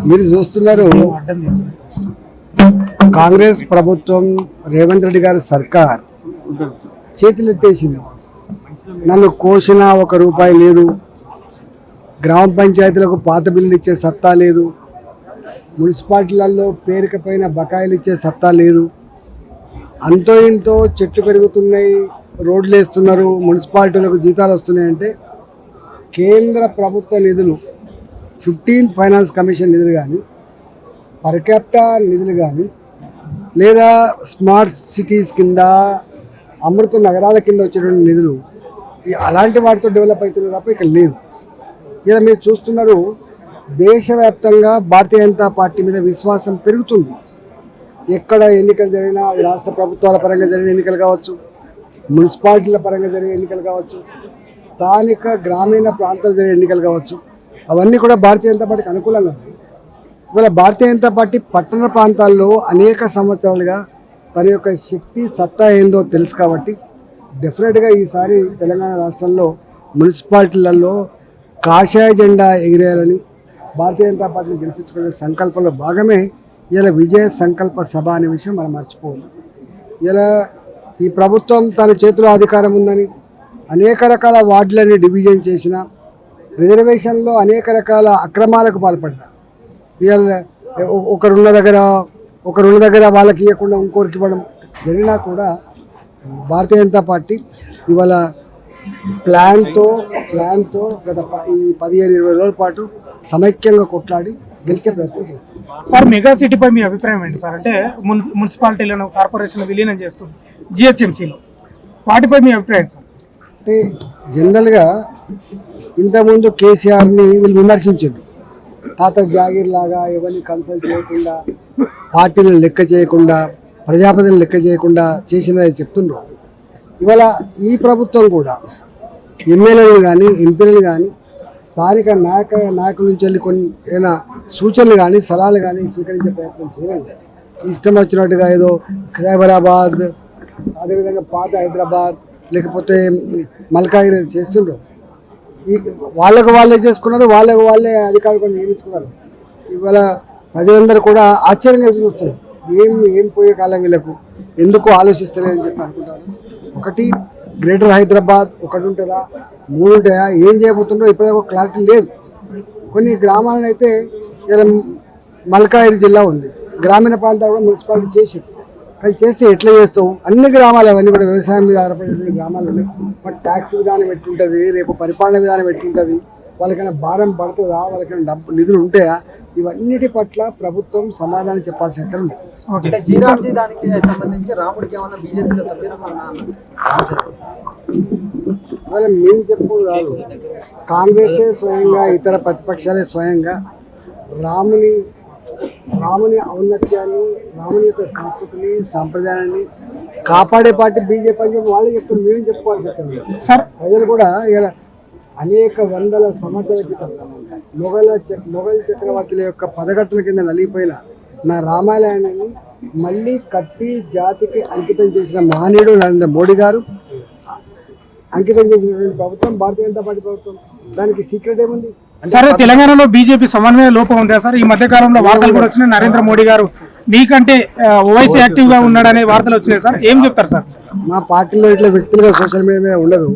మీరు చూస్తున్నారు కాంగ్రెస్ ప్రభుత్వం రేవంత్ రెడ్డి గారి సర్కార్ చేతులెత్తేసింది. నన్ను కోసిన ₹1 లేదు, గ్రామ పంచాయతీలకు పాత బిల్లులు ఇచ్చే సత్తా లేదు, మున్సిపాలిటీలలో పేరుకపోయిన బకాయిలు ఇచ్చే సత్తా లేదు. అంతో ఇంతో చెట్లు పెరుగుతున్నాయి, రోడ్లు వేస్తున్నారు, మున్సిపాలిటీలకు జీతాలు వస్తున్నాయంటే కేంద్ర ప్రభుత్వ నిధులు 15th ఫైనాన్స్ కమిషన్ నిధులు కానీ, పర్ క్యాపిటల్ నిధులు కానీ, లేదా స్మార్ట్ సిటీస్ కింద అమృత నగరాల కింద వచ్చేటువంటి నిధులు అలాంటి వాటితో డెవలప్ అవుతుంది తప్ప ఇక్కడ లేదు. ఇలా మీరు చూస్తున్నారు దేశవ్యాప్తంగా భారతీయ జనతా పార్టీ మీద విశ్వాసం పెరుగుతుంది. ఎక్కడ ఎన్నికలు జరిగినా అది రాష్ట్ర ప్రభుత్వాల పరంగా జరిగిన ఎన్నికలు కావచ్చు, మున్సిపాలిటీల పరంగా జరిగే ఎన్నికలు కావచ్చు, స్థానిక గ్రామీణ ప్రాంతాలు జరిగే ఎన్నికలు కావచ్చు, అవన్నీ కూడా భారతీయ జనతా పార్టీకి అనుకూలంగా ఉంది. ఇవాళ భారతీయ జనతా పార్టీ పట్టణ ప్రాంతాల్లో అనేక సంవత్సరాలుగా తన యొక్క శక్తి సత్తా ఏందో తెలుసు కాబట్టి డెఫినెట్గా ఈసారి తెలంగాణ రాష్ట్రంలో మున్సిపాలిటీలలో కాషాయ జెండా ఎగిరేయాలని భారతీయ జనతా పార్టీని గెలిపించుకునే సంకల్పంలో భాగమే ఇలా విజయ సంకల్ప సభ అనే విషయం మనం మర్చిపోవాలి. ఇలా ఈ ప్రభుత్వం తన చేతిలో అధికారం ఉందని అనేక రకాల వార్డులని డివిజన్ చేసిన, రిజర్వేషన్లో అనేక రకాల అక్రమాలకు పాల్పడ్డారు. ఇవాళ ఒకరున్న దగ్గర వాళ్ళకి ఇవ్వకుండా ఇంకోరికి ఇవ్వడం జరిగినా కూడా భారతీయ జనతా పార్టీ ఇవాళ ప్లాన్తో గత 15-20 రోజుల పాటు సమైక్యంగా కొట్లాడి గెలిచే ప్రయత్నం చేస్తుంది. సార్, మెగా సిటీపై మీ అభిప్రాయం ఏంటి సార్? అంటే మున్సిపాలిటీలను కార్పొరేషన్లు విలీనం చేస్తుంది జిహెచ్ఎంసీలో, వాటిపై మీ అభిప్రాయం సార్? అంటే జనరల్గా ఇంతకుముందు కేసీఆర్ని వీళ్ళు విమర్శించారు. తాత జాగీర్ లాగా ఎవరిని కన్సల్ట్ చేయకుండా, పార్టీలను లెక్క చేయకుండా, ప్రజాపతిని లెక్క చేయకుండా చేసినది చెప్తుండ్రు. ఇవాళ ఈ ప్రభుత్వం కూడా ఎమ్మెల్యేలు కానీ ఎంపీలు కానీ స్థానిక నాయకుల నుంచి వెళ్ళి కొన్ని ఏమైనా సూచనలు కానీ సలహాలు కానీ స్వీకరించే ప్రయత్నం చేయండి. ఇష్టం వచ్చినట్టుగా ఏదో సైబరాబాద్, అదేవిధంగా పాత హైదరాబాద్, లేకపోతే మల్కాగిరి చేస్తుండ్రు. వాళ్ళకు వాళ్ళే చేసుకున్నారు, వాళ్ళకు వాళ్ళే అధికారులు నియమించుకున్నారు. ఇవాళ ప్రజలందరూ కూడా ఆశ్చర్యంగా చూస్తున్నారు. ఏం పోయే కాలం వీళ్ళకు ఎందుకు ఆలోచిస్తలేదని చెప్పి అనుకుంటారు. ఒకటి గ్రేటర్ హైదరాబాద్ ఒకటి ఉంటుందా, 3 ఉంటాయా, ఏం చేయబోతుందో ఇప్పటిదాకా క్లారిటీ లేదు. కొన్ని గ్రామాలను అయితే ఇలా మల్కాగిరి జిల్లా ఉంది, గ్రామీణ ప్రాంతాలు కూడా మున్సిపాలిటీ చేసి, కానీ చేస్తే ఎట్లా చేస్తావు? అన్ని గ్రామాలు అవన్నీ కూడా వ్యవసాయం మీద ఆధారపడే గ్రామాలు ఉన్నాయి. బట్ ట్యాక్స్ విధానం ఎట్లుంటుంది, రేపు పరిపాలన విధానం ఎట్లుంటుంది, వాళ్ళకైనా భారం పడుతుందా, వాళ్ళకైనా నిధులు ఉంటాయా, ఇవన్నిటి పట్ల ప్రభుత్వం సమాధానం చెప్పాల్సి ఎక్కడ ఉంది. మేము చెప్పు కాదు, కాంగ్రెసే స్వయంగా, ఇతర ప్రతిపక్షాలే స్వయంగా రాముని ఔన్నత్యాన్ని, రాముని యొక్క సంస్కృతిని, సాంప్రదాయాన్ని కాపాడే పార్టీ బీజేపీ అని చెప్పి వాళ్ళు చెప్తారు. మేము చెప్పుకోవాల్సి వస్తుంది సార్. ప్రజలు కూడా ఇలా అనేక వందల సంవత్సరాల క్రితం మొఘల్ చక్రవర్తుల యొక్క పదగట్టుల కింద నలిగిపోయిన నా రామాలయాన్ని మళ్ళీ కట్టి జాతికి అంకితం చేసిన మహనీయుడు నరేంద్ర మోడీ గారు అంకితం చేసినటువంటి ప్రభుత్వం భారతీయ జనతా పార్టీ ప్రభుత్వం. దానికి సీక్రెట్ ఏముంది? సరే, తెలంగాణలో బీజేపీ సమన్వయ లోపం ఉందా సార్? ఈ మధ్య కాలంలో వార్తలు కూడా వచ్చినాయి, నరేంద్ర మోడీ గారు మీకంటే ఓవైసీ యాక్టివ్ గా ఉన్నాడనే వార్తలు వచ్చినాయి సార్. ఏం చెప్తారు సార్? మా పార్టీలో ఇట్లా వ్యక్తులుగా సోషల్ మీడియా మీద ఉండదు.